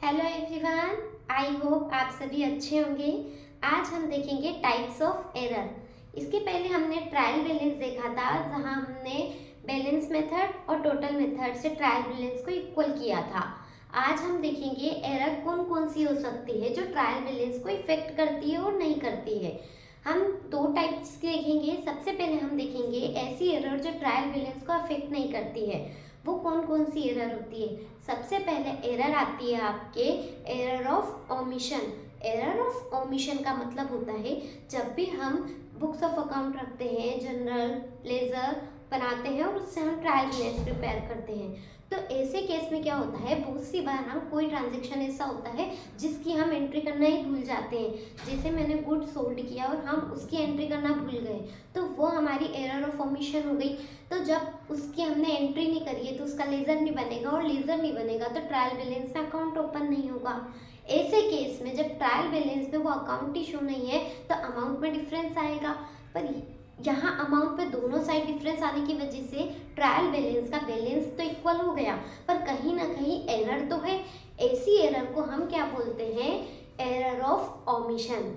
Hello everyone, I hope आप सभी अच्छे होंगे। आज हम देखेंगे टाइप्स ऑफ एरर। इसके पहले हमने ट्रायल बैलेंस देखा था, जहां हमने बैलेंस मेथड और टोटल मेथड से ट्रायल बैलेंस को इक्वल किया था। आज हम देखेंगे एरर कौन कौन सी हो सकती है जो ट्रायल बैलेंस को इफेक्ट करती है और नहीं करती है। हम दो टाइप्स देखेंगे। सबसे पहले हम देखेंगे ऐसी एरर जो ट्रायल बैलेंस को अफेक्ट नहीं करती है। वो कौन कौन सी एरर होती है? सबसे पहले एरर आती है आपके error of omission. Error of omission का मतलब होता है जब भी हम बुक्स ऑफ अकाउंट रखते हैं, जनरल लेजर बनाते हैं और उससे हम ट्रायल बैलेंस प्रिपेयर करते हैं, तो ऐसे केस में क्या होता है, बहुत सी बार हम कोई ट्रांजेक्शन ऐसा होता है जिसकी हम एंट्री करना ही भूल जाते हैं। जैसे मैंने गुड सोल्ड किया और हम उसकी एंट्री करना भूल गए, तो वो हमारी एरर ऑफ ओमिशन हो गई। तो जब उसकी हमने एंट्री नहीं करी है तो उसका लेजर नहीं बनेगा, और लेजर नहीं बनेगा तो ट्रायल बैलेंस में अकाउंट ओपन नहीं होगा। ऐसे केस में जब ट्रायल बैलेंस में वो अकाउंट ही शो नहीं है तो अमाउंट में डिफरेंस आएगा। पर यहाँ अमाउंट पे दोनों साइड डिफरेंस आने की वजह से ट्रायल बैलेंस का बैलेंस तो इक्वल हो गया, पर कहीं ना कहीं एरर तो है। ऐसी एरर को हम क्या बोलते हैं? Error of omission.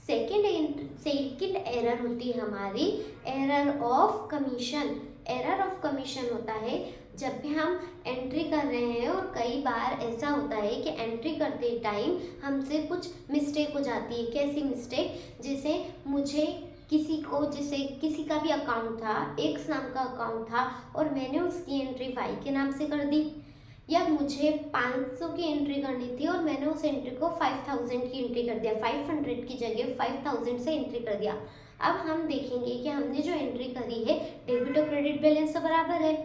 Second error होती है हमारी error of commission. Error of commission होता है जब भी हम एंट्री कर रहे हैं और कई बार ऐसा होता है कि एंट्री करते टाइम हमसे कुछ मिस्टेक हो जाती है। कैसी मिस्टेक? जैसे मुझे जैसे किसी का भी अकाउंट था, एक्स नाम का अकाउंट था और मैंने उसकी एंट्री वाई के नाम से कर दी, या मुझे 500 की एंट्री करनी थी और मैंने उस एंट्री को 5000 की एंट्री कर दिया, 500 की जगह 5000 से एंट्री कर दिया। अब हम देखेंगे कि हमने जो एंट्री करी है डेबिट और क्रेडिट बैलेंस तो बराबर है,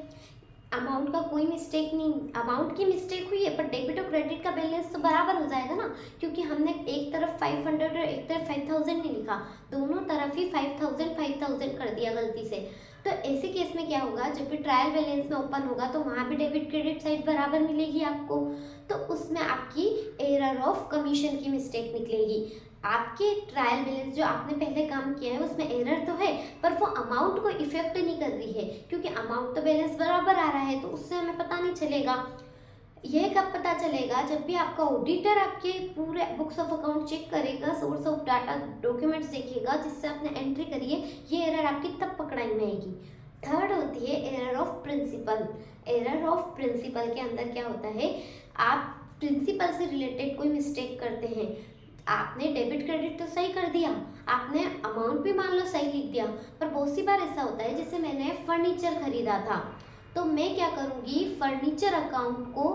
अमाउंट का कोई मिस्टेक नहीं। अमाउंट की मिस्टेक हुई है पर डेबिट और क्रेडिट का बैलेंस तो बराबर हो जाएगा ना, क्योंकि हमने एक तरफ 500 और एक तरफ 5000 नहीं लिखा, दोनों तरफ ही 5000 कर दिया गलती से। तो ऐसे केस में क्या होगा, जब भी ट्रायल बैलेंस में ओपन होगा तो वहाँ भी डेबिट क्रेडिट साइड बराबर मिलेगी आपको, तो उसमें आपकी एरर ऑफ कमीशन की मिस्टेक निकलेगी। आपके ट्रायल बैलेंस जो आपने पहले काम किया है उसमें एरर तो है, पर वो अमाउंट को इफेक्ट नहीं कर रही है, क्योंकि अमाउंट तो बैलेंस बराबर आ रहा है, तो उससे हमें पता नहीं चलेगा। यह कब पता चलेगा? जब भी आपका ऑडिटर आपके पूरे बुक्स ऑफ अकाउंट चेक करेगा, सोर्स ऑफ डाटा डॉक्यूमेंट्स देखेगा जिससे आपने एंट्री करी है, ये एरर आपकी तब पकड़ाई में आएगी। थर्ड होती है error of principle. Error of principle के अंदर क्या होता है, आप प्रिंसिपल से रिलेटेड कोई मिस्टेक करते हैं। आपने डेबिट क्रेडिट तो सही कर दिया, आपने अमाउंट भी मान लो सही लिख दिया, पर बहुत सी बार ऐसा होता है, जैसे मैंने फर्नीचर खरीदा था तो मैं क्या करूँगी, फर्नीचर अकाउंट को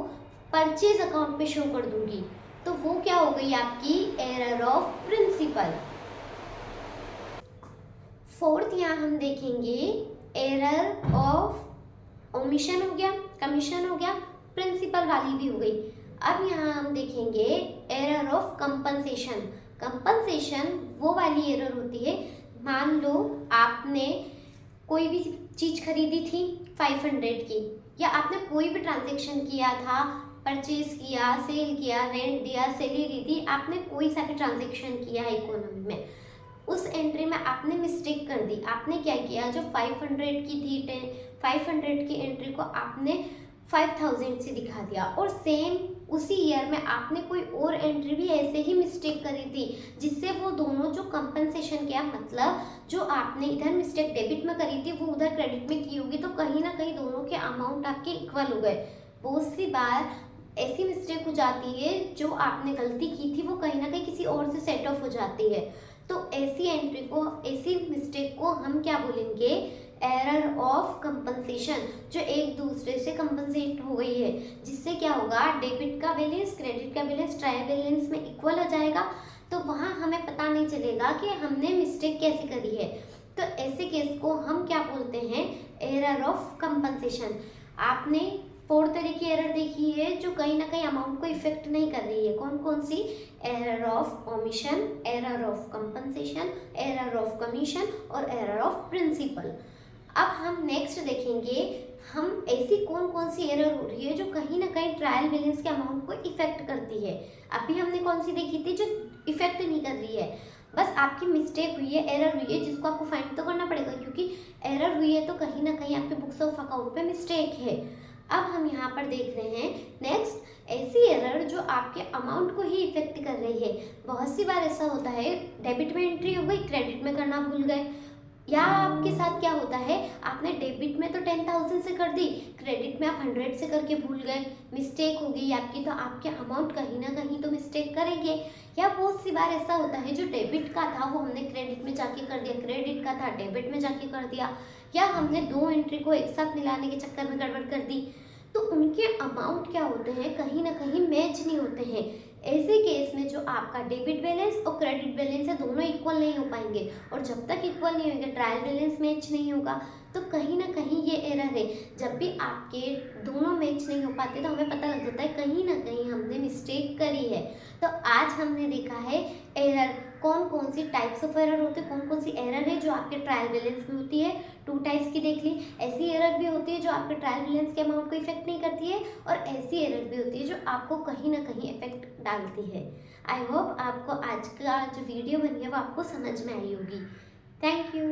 परचेज अकाउंट पे शो कर दूंगी, तो वो क्या हो गई आपकी एरर ऑफ प्रिंसिपल। फोर्थ यहाँ हम देखेंगे एरर ऑफ ओमिशन हो गया, कमीशन हो गया, प्रिंसिपल वाली भी हो गई। अब यहाँ हम देखेंगे एरर ऑफ कंपनसेशन। कंपनसेशन वो वाली एरर होती है, मान लो आपने कोई भी चीज़ खरीदी थी 500 की, या आपने कोई भी ट्रांजेक्शन किया था, परचेज किया, सेल किया, रेंट दिया, सैलरी दी, आपने कोई सा भी ट्रांजेक्शन किया है इकोनॉमी में, उस एंट्री में आपने मिस्टेक कर दी। आपने क्या किया, जो 500 की थी 500 की एंट्री को आपने 5000 से दिखा दिया, और सेम उसी ईयर में आपने कोई और एंट्री भी ऐसे ही मिस्टेक करी थी, जिससे वो दोनों जो कंपनसेशन किया, मतलब जो आपने इधर मिस्टेक डेबिट में करी थी वो उधर क्रेडिट में की होगी, तो कहीं ना कहीं दोनों के अमाउंट आपके इक्वल हो गए। बहुत सी बार ऐसी मिस्टेक हो जाती है, जो आपने गलती की थी वो कहीं ना कहीं किसी और से सेट ऑफ हो जाती है, तो ऐसी एंट्री को, ऐसी मिस्टेक को हम क्या बोलेंगे? एरर ऑफ कंपनसेशन, जो एक दूसरे से कंपनसेट हो गई है, जिससे क्या होगा, डेबिट का बैलेंस क्रेडिट का बैलेंस ट्रायल बैलेंस में इक्वल हो जाएगा, तो वहाँ हमें पता नहीं चलेगा कि हमने मिस्टेक कैसे करी है। तो ऐसे केस को हम क्या बोलते हैं? Error of compensation. आपने 4 तरह की एरर देखी है जो कहीं ना कहीं अमाउंट को इफेक्ट नहीं कर रही है। कौन कौन सी? Error of omission, error of compensation, error of commission और एरर ऑफ प्रिंसिपल। अब हम नेक्स्ट देखेंगे, हम ऐसी कौन कौन सी एरर हो रही है जो कहीं ना कहीं ट्रायल बैलेंस के अमाउंट को इफेक्ट करती है। अभी हमने कौन सी देखी थी जो इफेक्ट नहीं कर रही है, बस आपकी मिस्टेक हुई है, एरर हुई है, जिसको आपको फाइंड तो करना पड़ेगा, क्योंकि एरर हुई है तो कहीं ना कहीं आपके बुक्स ऑफ अकाउंट पे मिस्टेक है। अब हम यहाँ पर देख रहे हैं नेक्स्ट ऐसी एरर जो आपके अमाउंट को ही इफेक्ट कर रही है। बहुत सी बार ऐसा होता है डेबिट में एंट्री हो गई, क्रेडिट में करना भूल गए, या आपके साथ क्या होता है आपने डेबिट में तो 10,000 से कर दी, क्रेडिट में आप 100 से करके भूल गए, मिस्टेक हो गई आपकी, तो आपके अमाउंट कहीं ना कहीं तो मिस्टेक करेंगे। या बहुत सी बार ऐसा होता है जो डेबिट का था वो हमने क्रेडिट में जाके कर दिया, क्रेडिट का था डेबिट में जाके कर दिया, या हमने दो एंट्री को एक साथ मिलाने के चक्कर में गड़बड़ कर दी, तो उनके अमाउंट क्या होते हैं कहीं ना कहीं मैच नहीं होते हैं। ऐसे केस में जो आपका डेबिट बैलेंस और क्रेडिट बैलेंस है दोनों इक्वल नहीं हो पाएंगे, और जब तक इक्वल नहीं होंगे, ट्रायल बैलेंस मैच नहीं होगा, तो कहीं ना कहीं ये एरर है। जब भी आपके दोनों मैच नहीं हो पाते तो हमें पता लग जाता है कहीं ना कहीं हमने मिस्टेक करी है। तो आज हमने देखा है एरर, कौन कौन सी टाइप्स ऑफ एरर होते हैं, कौन कौन सी एरर है जो आपके ट्रायल बैलेंस में होती है। 2 टाइप्स की देख ली। ऐसी एरर भी होती है जो आपके ट्रायल बैलेंस के अमाउंट को इफेक्ट नहीं करती है, और ऐसी एरर भी होती है जो आपको कहीं ना कहीं इफेक्ट डालती है। आई होप आपको आज का जो वीडियो बनी है वो आपको समझ में आई होगी। Thank you.